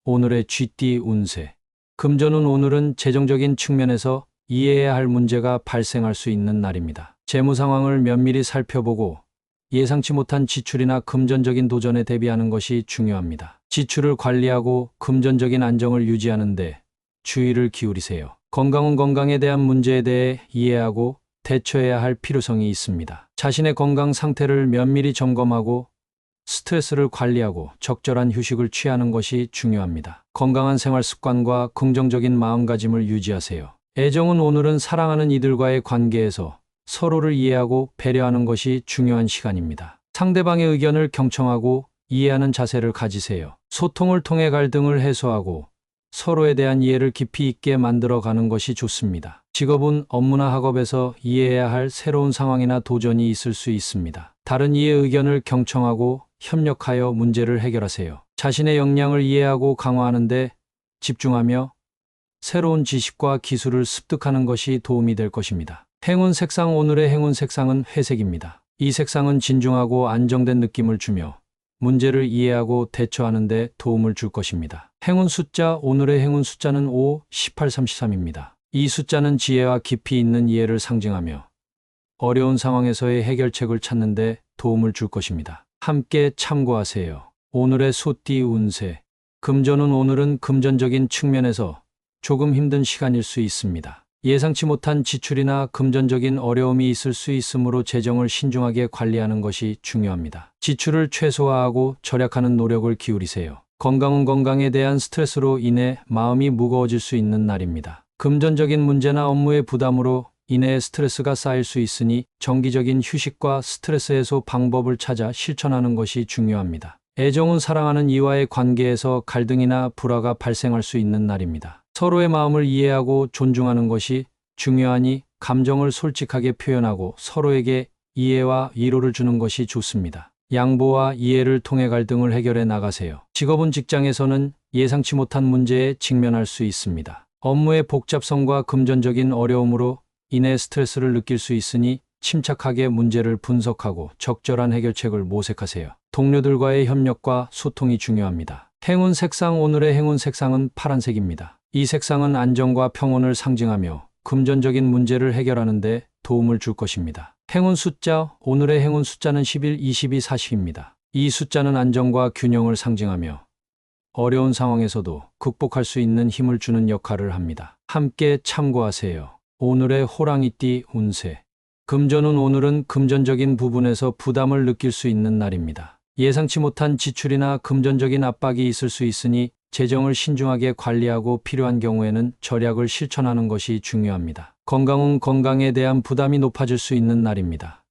오늘의 쥐띠 운세. 금전운. 오늘은 재정적인 측면에서 이해해야 할 문제가 발생할 수 있는 날입니다. 재무 상황을 면밀히 살펴보고 예상치 못한 지출이나 금전적인 도전에 대비하는 것이 중요합니다. 지출을 관리하고 금전적인 안정을 유지하는 데 주의를 기울이세요. 건강은 건강에 대한 문제에 대해 이해하고 대처해야 할 필요성이 있습니다. 자신의 건강 상태를 면밀히 점검하고 스트레스를 관리하고 적절한 휴식을 취하는 것이 중요합니다. 건강한 생활 습관과 긍정적인 마음가짐을 유지하세요. 애정은. 오늘은 사랑하는 이들과의 관계에서 서로를 이해하고 배려하는 것이 중요한 시간입니다. 상대방의 의견을 경청하고 이해하는 자세를 가지세요. 소통을 통해 갈등을 해소하고 서로에 대한 이해를 깊이 있게 만들어가는 것이 좋습니다. 직업은. 업무나 학업에서 이해해야 할 새로운 상황이나 도전이 있을 수 있습니다. 다른 이의 의견을 경청하고 협력하여 문제를 해결하세요. 자신의 역량을 이해하고 강화하는 데 집중하며 새로운 지식과 기술을 습득하는 것이 도움이 될 것입니다. 행운 색상. 오늘의 행운 색상은 회색입니다. 이 색상은 진중하고 안정된 느낌을 주며 문제를 이해하고 대처하는 데 도움을 줄 것입니다. 행운 숫자. 오늘의 행운 숫자는 5, 18, 33입니다. 이 숫자는 지혜와 깊이 있는 이해를 상징하며 어려운 상황에서의 해결책을 찾는 데 도움을 줄 것입니다. 함께 참고하세요. 오늘의 소띠 운세. 금전운. 오늘은 금전적인 측면에서 조금 힘든 시간일 수 있습니다. 예상치 못한 지출이나 금전적인 어려움이 있을 수 있으므로 재정을 신중하게 관리하는 것이 중요합니다. 지출을 최소화하고 절약하는 노력을 기울이세요. 건강은. 건강에 대한 스트레스로 인해 마음이 무거워질 수 있는 날입니다. 금전적인 문제나 업무의 부담으로 인해 스트레스가 쌓일 수 있으니 정기적인 휴식과 스트레스 해소 방법을 찾아 실천하는 것이 중요합니다. 애정은. 사랑하는 이와의 관계에서 갈등이나 불화가 발생할 수 있는 날입니다. 서로의 마음을 이해하고 존중하는 것이 중요하니 감정을 솔직하게 표현하고 서로에게 이해와 위로를 주는 것이 좋습니다. 양보와 이해를 통해 갈등을 해결해 나가세요. 직업은. 직장에서는 예상치 못한 문제에 직면할 수 있습니다. 업무의 복잡성과 금전적인 어려움으로 인해 스트레스를 느낄 수 있으니 침착하게 문제를 분석하고 적절한 해결책을 모색하세요. 동료들과의 협력과 소통이 중요합니다. 행운 색상. 오늘의 행운 색상은 파란색입니다. 이 색상은 안정과 평온을 상징하며 금전적인 문제를 해결하는 데 도움을 줄 것입니다. 행운 숫자. 오늘의 행운 숫자는 11, 22, 40입니다. 이 숫자는 안정과 균형을 상징하며 어려운 상황에서도 극복할 수 있는 힘을 주는 역할을 합니다. 함께 참고하세요. 오늘의 호랑이띠 운세. 금전운. 오늘은 금전적인 부분에서 부담을 느낄 수 있는 날입니다. 예상치 못한 지출이나 금전적인 압박이 있을 수 있으니 재정을 신중하게 관리하고 필요한 경우에는 절약을 실천하는 것이 중요합니다. 건강은. 건강에 대한 부담이 높아질 수 있는 날입니다.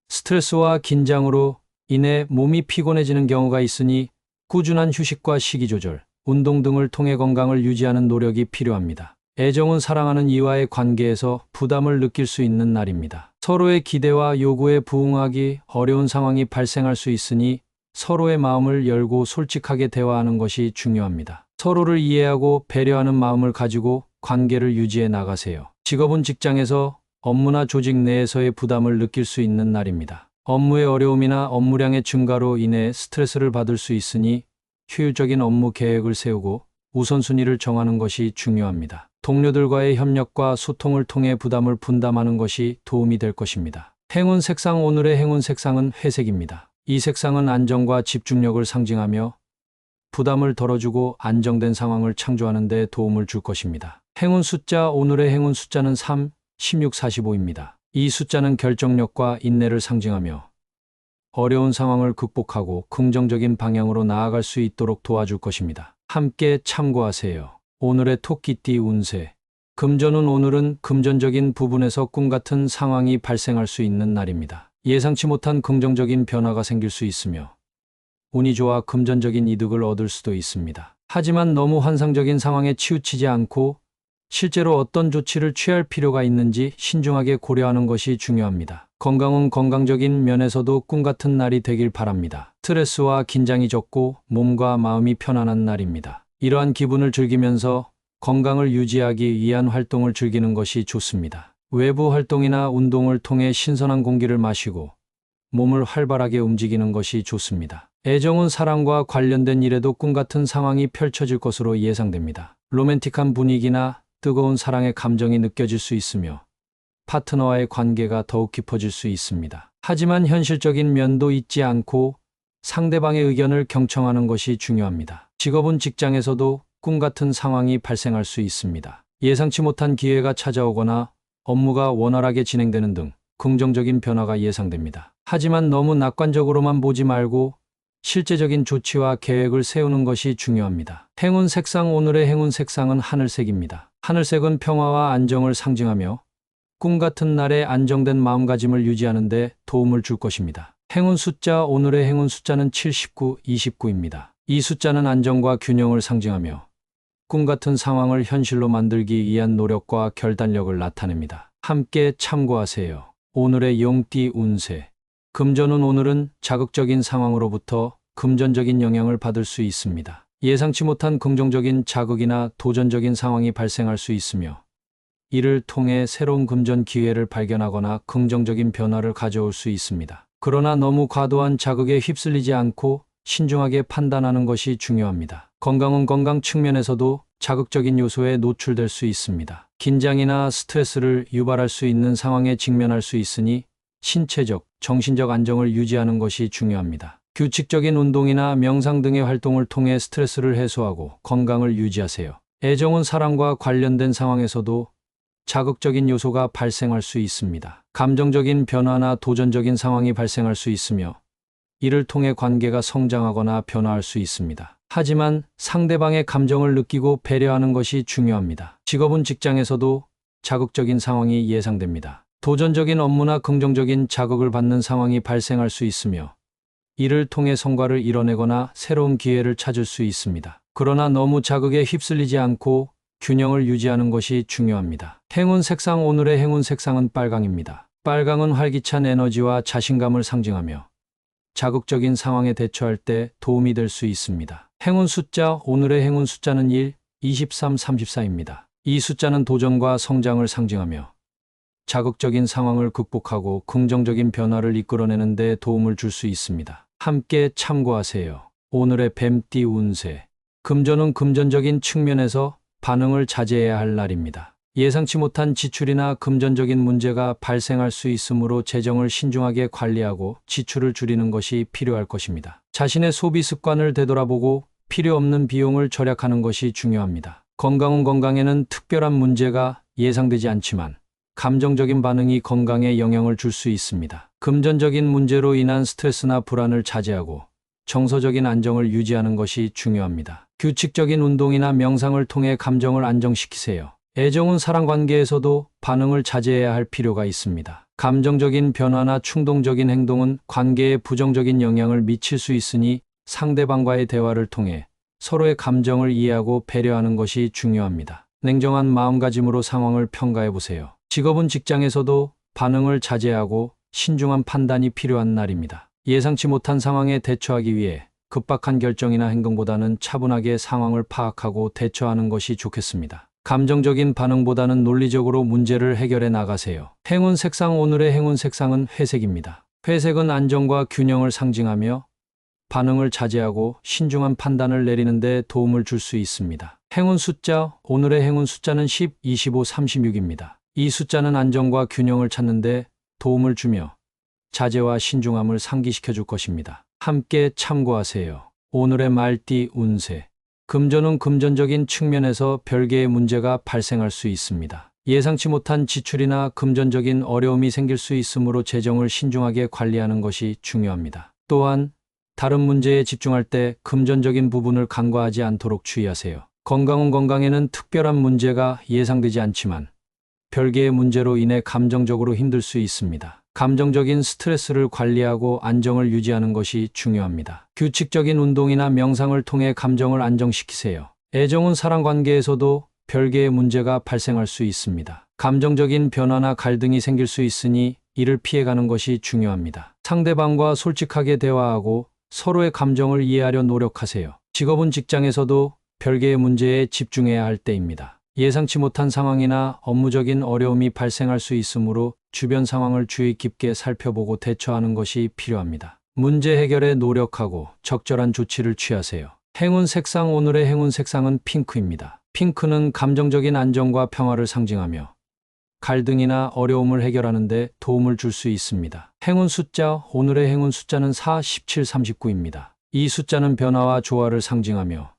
스트레스와 긴장으로 인해 몸이 피곤해지는 경우가 있으니 꾸준한 휴식과 식이 조절, 운동 등을 통해 건강을 유지하는 노력이 필요합니다. 애정은. 사랑하는 이와의 관계에서 부담을 느낄 수 있는 날입니다. 서로의 기대와 요구에 부응하기 어려운 상황이 발생할 수 있으니 서로의 마음을 열고 솔직하게 대화하는 것이 중요합니다. 서로를 이해하고 배려하는 마음을 가지고 관계를 유지해 나가세요. 직업은. 직장에서 업무나 조직 내에서의 부담을 느낄 수 있는 날입니다. 업무의 어려움이나 업무량의 증가로 인해 스트레스를 받을 수 있으니 효율적인 업무 계획을 세우고 우선순위를 정하는 것이 중요합니다. 동료들과의 협력과 소통을 통해 부담을 분담하는 것이 도움이 될 것입니다. 행운 색상. 오늘의 행운 색상은 회색입니다. 이 색상은 안정과 집중력을 상징하며 부담을 덜어주고 안정된 상황을 창조하는 데 도움을 줄 것입니다. 행운 숫자. 오늘의 행운 숫자는 3, 16, 45입니다. 이 숫자는 결정력과 인내를 상징하며 어려운 상황을 극복하고 긍정적인 방향으로 나아갈 수 있도록 도와줄 것입니다. 함께 참고하세요. 오늘의 토끼띠 운세. 금전운. 오늘은 금전적인 부분에서 꿈 같은 상황이 발생할 수 있는 날입니다. 예상치 못한 긍정적인 변화가 생길 수 있으며 운이 좋아 금전적인 이득을 얻을 수도 있습니다. 하지만 너무 환상적인 상황에 치우치지 않고 실제로 어떤 조치를 취할 필요가 있는지 신중하게 고려하는 것이 중요합니다. 건강은. 건강적인 면에서도 꿈 같은 날이 되길 바랍니다. 스트레스와 긴장이 적고 몸과 마음이 편안한 날입니다. 이러한 기분을 즐기면서 건강을 유지하기 위한 활동을 즐기는 것이 좋습니다. 외부 활동이나 운동을 통해 신선한 공기를 마시고 몸을 활발하게 움직이는 것이 좋습니다. 애정은 사랑과 관련된 일에도 꿈 같은 상황이 펼쳐질 것으로 예상됩니다. 로맨틱한 분위기나 뜨거운 사랑의 감정이 느껴질 수 있으며 파트너와의 관계가 더욱 깊어질 수 있습니다. 하지만 현실적인 면도 잊지 않고 상대방의 의견을 경청하는 것이 중요합니다. 직업은 직장에서도 꿈 같은 상황이 발생할 수 있습니다. 예상치 못한 기회가 찾아오거나 업무가 원활하게 진행되는 등 긍정적인 변화가 예상됩니다. 하지만 너무 낙관적으로만 보지 말고 실제적인 조치와 계획을 세우는 것이 중요합니다. 행운 색상. 오늘의 행운 색상은 하늘색입니다. 하늘색은 평화와 안정을 상징하며 꿈 같은 날에 안정된 마음가짐을 유지하는 데 도움을 줄 것입니다. 행운 숫자. 오늘의 행운 숫자는 79, 29입니다. 이 숫자는 안정과 균형을 상징하며 꿈 같은 상황을 현실로 만들기 위한 노력과 결단력을 나타냅니다. 함께 참고하세요. 오늘의 용띠 운세. 금전운. 오늘은 자극적인 상황으로부터 금전적인 영향을 받을 수 있습니다. 예상치 못한 긍정적인 자극이나 도전적인 상황이 발생할 수 있으며 이를 통해 새로운 금전 기회를 발견하거나 긍정적인 변화를 가져올 수 있습니다. 그러나 너무 과도한 자극에 휩쓸리지 않고 신중하게 판단하는 것이 중요합니다. 건강은 건강 측면에서도 자극적인 요소에 노출될 수 있습니다. 긴장이나 스트레스를 유발할 수 있는 상황에 직면할 수 있으니 신체적, 정신적 안정을 유지하는 것이 중요합니다. 규칙적인 운동이나 명상 등의 활동을 통해 스트레스를 해소하고 건강을 유지하세요. 애정은 사랑과 관련된 상황에서도 자극적인 요소가 발생할 수 있습니다. 감정적인 변화나 도전적인 상황이 발생할 수 있으며 이를 통해 관계가 성장하거나 변화할 수 있습니다. 하지만 상대방의 감정을 느끼고 배려하는 것이 중요합니다. 직업은 직장에서도 자극적인 상황이 예상됩니다. 도전적인 업무나 긍정적인 자극을 받는 상황이 발생할 수 있으며 이를 통해 성과를 이뤄내거나 새로운 기회를 찾을 수 있습니다. 그러나 너무 자극에 휩쓸리지 않고 균형을 유지하는 것이 중요합니다. 행운 색상. 오늘의 행운 색상은 빨강입니다. 빨강은 활기찬 에너지와 자신감을 상징하며 자극적인 상황에 대처할 때 도움이 될 수 있습니다. 행운 숫자. 오늘의 행운 숫자는 1, 23, 34입니다. 이 숫자는 도전과 성장을 상징하며 자극적인 상황을 극복하고 긍정적인 변화를 이끌어내는 데 도움을 줄 수 있습니다. 함께 참고하세요. 오늘의 뱀띠 운세. 금전은 금전적인 측면에서 반응을 자제해야 할 날입니다. 예상치 못한 지출이나 금전적인 문제가 발생할 수 있으므로 재정을 신중하게 관리하고 지출을 줄이는 것이 필요할 것입니다. 자신의 소비 습관을 되돌아보고 필요 없는 비용을 절약하는 것이 중요합니다. 건강은 건강에는 특별한 문제가 예상되지 않지만 감정적인 반응이 건강에 영향을 줄 수 있습니다. 금전적인 문제로 인한 스트레스나 불안을 자제하고 정서적인 안정을 유지하는 것이 중요합니다. 규칙적인 운동이나 명상을 통해 감정을 안정시키세요. 애정은 사랑 관계에서도 반응을 자제해야 할 필요가 있습니다. 감정적인 변화나 충동적인 행동은 관계에 부정적인 영향을 미칠 수 있으니 상대방과의 대화를 통해 서로의 감정을 이해하고 배려하는 것이 중요합니다. 냉정한 마음가짐으로 상황을 평가해 보세요. 직업은 직장에서도 반응을 자제하고 신중한 판단이 필요한 날입니다. 예상치 못한 상황에 대처하기 위해 급박한 결정이나 행동보다는 차분하게 상황을 파악하고 대처하는 것이 좋겠습니다. 감정적인 반응보다는 논리적으로 문제를 해결해 나가세요. 행운 색상. 오늘의 행운 색상은 회색입니다. 회색은 안정과 균형을 상징하며 반응을 자제하고 신중한 판단을 내리는 데 도움을 줄 수 있습니다. 행운 숫자. 오늘의 행운 숫자는 10, 25, 36입니다. 이 숫자는 안정과 균형을 찾는 데 도움을 주며 자제와 신중함을 상기시켜 줄 것입니다. 함께 참고하세요. 오늘의 말띠 운세. 금전은 금전적인 측면에서 별개의 문제가 발생할 수 있습니다. 예상치 못한 지출이나 금전적인 어려움이 생길 수 있으므로 재정을 신중하게 관리하는 것이 중요합니다. 또한 다른 문제에 집중할 때 금전적인 부분을 간과하지 않도록 주의하세요. 건강은 건강에는 특별한 문제가 예상되지 않지만 별개의 문제로 인해 감정적으로 힘들 수 있습니다. 감정적인 스트레스를 관리하고 안정을 유지하는 것이 중요합니다. 규칙적인 운동이나 명상을 통해 감정을 안정시키세요. 애정은 사랑 관계에서도 별개의 문제가 발생할 수 있습니다. 감정적인 변화나 갈등이 생길 수 있으니 이를 피해가는 것이 중요합니다. 상대방과 솔직하게 대화하고 서로의 감정을 이해하려 노력하세요. 직업은 직장에서도 별개의 문제에 집중해야 할 때입니다. 예상치 못한 상황이나 업무적인 어려움이 발생할 수 있으므로 주변 상황을 주의 깊게 살펴보고 대처하는 것이 필요합니다. 문제 해결에 노력하고 적절한 조치를 취하세요. 행운 색상 오늘의 행운 색상은 핑크입니다. 핑크는 감정적인 안정과 평화를 상징하며 갈등이나 어려움을 해결하는 데 도움을 줄 수 있습니다. 행운 숫자 오늘의 행운 숫자는 4, 17, 39입니다. 이 숫자는 변화와 조화를 상징하며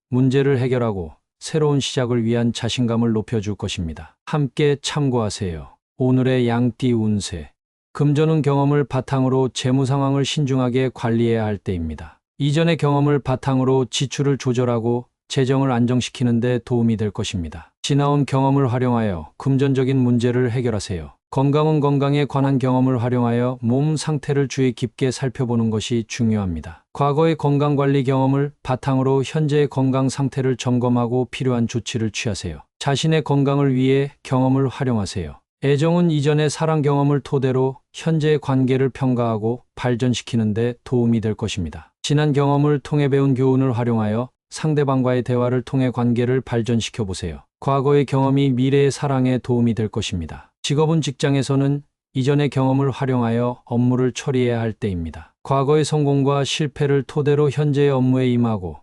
문제를 해결하고 새로운 시작을 위한 자신감을 높여줄 것입니다. 함께 참고하세요. 오늘의 양띠 운세. 금전운 경험을 바탕으로 재무 상황을 신중하게 관리해야 할 때입니다. 이전의 경험을 바탕으로 지출을 조절하고 재정을 안정시키는 데 도움이 될 것입니다. 지나온 경험을 활용하여 금전적인 문제를 해결하세요. 건강은 건강에 관한 경험을 활용하여 몸 상태를 주의 깊게 살펴보는 것이 중요합니다. 과거의 건강관리 경험을 바탕으로 현재의 건강 상태를 점검하고 필요한 조치를 취하세요. 자신의 건강을 위해 경험을 활용하세요. 애정은 이전의 사랑 경험을 토대로 현재의 관계를 평가하고 발전시키는 데 도움이 될 것입니다. 지난 경험을 통해 배운 교훈을 활용하여 상대방과의 대화를 통해 관계를 발전시켜 보세요. 과거의 경험이 미래의 사랑에 도움이 될 것입니다. 직업은 직장에서는 이전의 경험을 활용하여 업무를 처리해야 할 때입니다. 과거의 성공과 실패를 토대로 현재의 업무에 임하고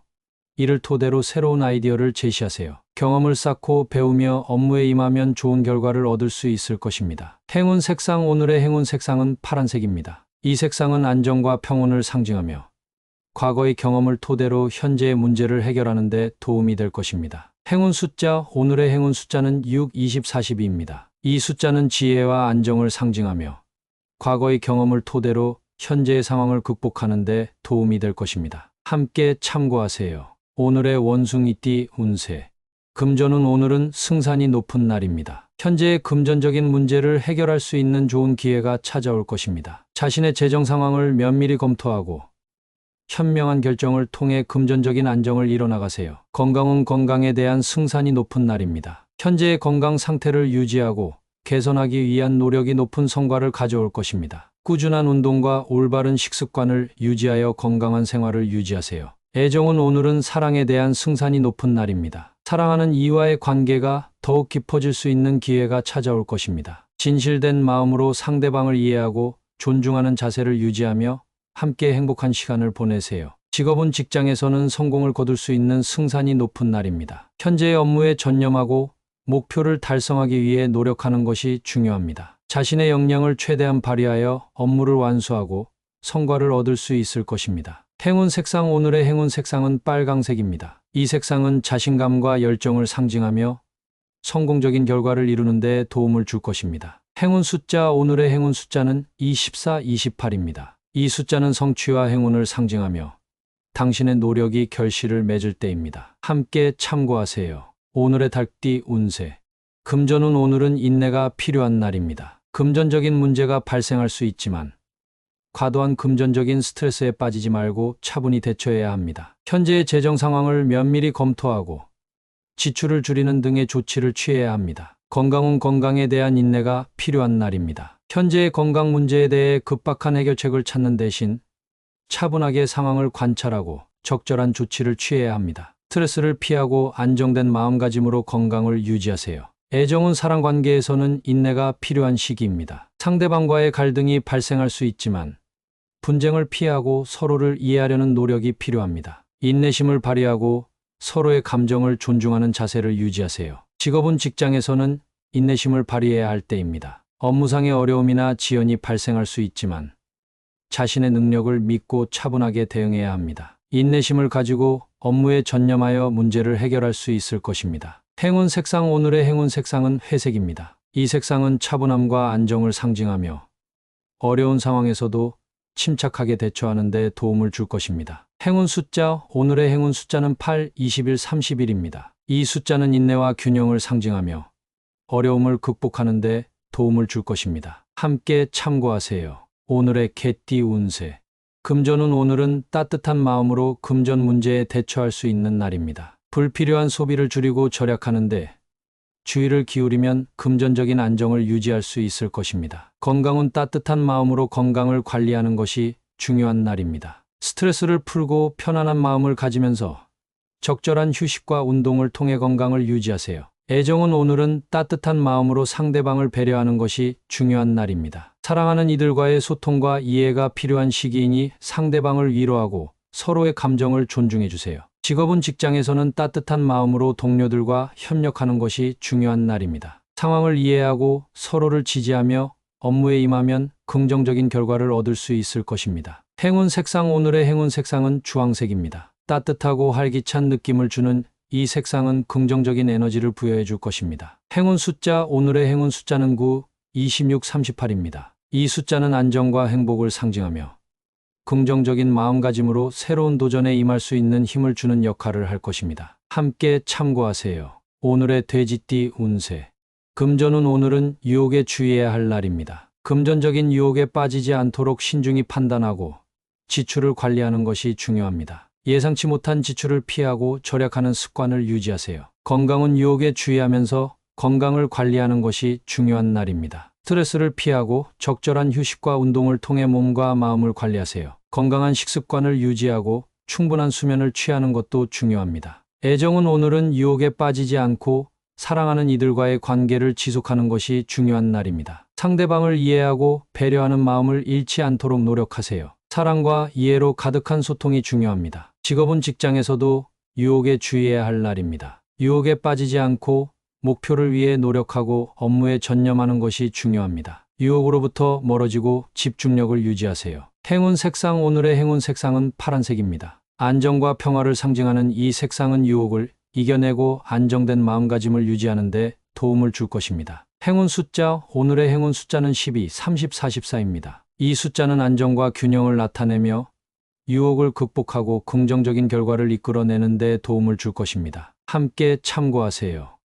이를 토대로 새로운 아이디어를 제시하세요. 경험을 쌓고 배우며 업무에 임하면 좋은 결과를 얻을 수 있을 것입니다. 행운 색상 오늘의 행운 색상은 파란색입니다. 이 색상은 안정과 평온을 상징하며 과거의 경험을 토대로 현재의 문제를 해결하는 데 도움이 될 것입니다. 행운 숫자 오늘의 행운 숫자는 6, 20, 42입니다. 이 숫자는 지혜와 안정을 상징하며 과거의 경험을 토대로 현재의 상황을 극복하는 데 도움이 될 것입니다. 함께 참고하세요. 오늘의 원숭이띠 운세. 금전운 오늘은 승산이 높은 날입니다. 현재의 금전적인 문제를 해결할 수 있는 좋은 기회가 찾아올 것입니다. 자신의 재정 상황을 면밀히 검토하고 현명한 결정을 통해 금전적인 안정을 이뤄나가세요. 건강은 건강에 대한 승산이 높은 날입니다. 현재의 건강 상태를 유지하고 개선하기 위한 노력이 높은 성과를 가져올 것입니다. 꾸준한 운동과 올바른 식습관을 유지하여 건강한 생활을 유지하세요. 애정은 오늘은 사랑에 대한 승산이 높은 날입니다. 사랑하는 이와의 관계가 더욱 깊어질 수 있는 기회가 찾아올 것입니다. 진실된 마음으로 상대방을 이해하고 존중하는 자세를 유지하며 함께 행복한 시간을 보내세요. 직업은 직장에서는 성공을 거둘 수 있는 승산이 높은 날입니다. 현재의 업무에 전념하고 목표를 달성하기 위해 노력하는 것이 중요합니다. 자신의 역량을 최대한 발휘하여 업무를 완수하고 성과를 얻을 수 있을 것입니다. 행운 색상 오늘의 행운 색상은 빨강색입니다. 이 색상은 자신감과 열정을 상징하며 성공적인 결과를 이루는 데 도움을 줄 것입니다. 행운 숫자 오늘의 행운 숫자는 24, 28입니다. 이 숫자는 성취와 행운을 상징하며 당신의 노력이 결실을 맺을 때입니다. 함께 참고하세요. 오늘의 달띠 운세. 금전운 오늘은 인내가 필요한 날입니다. 금전적인 문제가 발생할 수 있지만 과도한 금전적인 스트레스에 빠지지 말고 차분히 대처해야 합니다. 현재의 재정 상황을 면밀히 검토하고 지출을 줄이는 등의 조치를 취해야 합니다. 건강은 건강에 대한 인내가 필요한 날입니다. 현재의 건강 문제에 대해 급박한 해결책을 찾는 대신 차분하게 상황을 관찰하고 적절한 조치를 취해야 합니다. 스트레스를 피하고 안정된 마음가짐으로 건강을 유지하세요. 애정은 사랑 관계에서는 인내가 필요한 시기입니다. 상대방과의 갈등이 발생할 수 있지만 분쟁을 피하고 서로를 이해하려는 노력이 필요합니다. 인내심을 발휘하고 서로의 감정을 존중하는 자세를 유지하세요. 직업은 직장에서는 인내심을 발휘해야 할 때입니다. 업무상의 어려움이나 지연이 발생할 수 있지만 자신의 능력을 믿고 차분하게 대응해야 합니다. 인내심을 가지고 업무에 전념하여 문제를 해결할 수 있을 것입니다. 행운 색상 오늘의 행운 색상은 회색입니다. 이 색상은 차분함과 안정을 상징하며 어려운 상황에서도 침착하게 대처하는 데 도움을 줄 것입니다. 행운 숫자 오늘의 행운 숫자는 8, 21, 31입니다. 이 숫자는 인내와 균형을 상징하며 어려움을 극복하는 데 도움을 줄 것입니다. 함께 참고하세요. 오늘의 개띠 운세. 금전운 오늘은 따뜻한 마음으로 금전 문제에 대처할 수 있는 날입니다. 불필요한 소비를 줄이고 절약하는데 주의를 기울이면 금전적인 안정을 유지할 수 있을 것입니다. 건강은 따뜻한 마음으로 건강을 관리하는 것이 중요한 날입니다. 스트레스를 풀고 편안한 마음을 가지면서 적절한 휴식과 운동을 통해 건강을 유지하세요. 애정은 오늘은 따뜻한 마음으로 상대방을 배려하는 것이 중요한 날입니다. 사랑하는 이들과의 소통과 이해가 필요한 시기이니 상대방을 위로하고 서로의 감정을 존중해 주세요. 직업은 직장에서는 따뜻한 마음으로 동료들과 협력하는 것이 중요한 날입니다. 상황을 이해하고 서로를 지지하며 업무에 임하면 긍정적인 결과를 얻을 수 있을 것입니다. 행운 색상 오늘의 행운 색상은 주황색입니다. 따뜻하고 활기찬 느낌을 주는 이 색상은 긍정적인 에너지를 부여해 줄 것입니다. 행운 숫자 오늘의 행운 숫자는 9, 26, 38입니다. 이 숫자는 안정과 행복을 상징하며 긍정적인 마음가짐으로 새로운 도전에 임할 수 있는 힘을 주는 역할을 할 것입니다. 함께 참고하세요. 오늘의 돼지띠 운세. 금전운 오늘은 유혹에 주의해야 할 날입니다. 금전적인 유혹에 빠지지 않도록 신중히 판단하고 지출을 관리하는 것이 중요합니다. 예상치 못한 지출을 피하고 절약하는 습관을 유지하세요. 건강은 유혹에 주의하면서 건강을 관리하는 것이 중요한 날입니다. 스트레스를 피하고 적절한 휴식과 운동을 통해 몸과 마음을 관리하세요. 건강한 식습관을 유지하고 충분한 수면을 취하는 것도 중요합니다. 애정은 오늘은 유혹에 빠지지 않고 사랑하는 이들과의 관계를 지속하는 것이 중요한 날입니다. 상대방을 이해하고 배려하는 마음을 잃지 않도록 노력하세요. 사랑과 이해로 가득한 소통이 중요합니다. 직업은 직장에서도 유혹에 주의해야 할 날입니다. 유혹에 빠지지 않고 목표를 위해 노력하고 업무에 전념하는 것이 중요합니다. 유혹으로부터 멀어지고 집중력을 유지하세요. 행운 색상 오늘의 행운 색상은 파란색입니다. 안정과 평화를 상징하는 이 색상은 유혹을 이겨내고 안정된 마음가짐을 유지하는 데 도움을 줄 것입니다. 행운 숫자 오늘의 행운 숫자는 12, 30, 44입니다. 이 숫자는 안정과 균형을 나타내며 유혹을 극복하고 긍정적인 결과를 이끌어내는 데 도움을 줄 것입니다. 함께 참고하세요.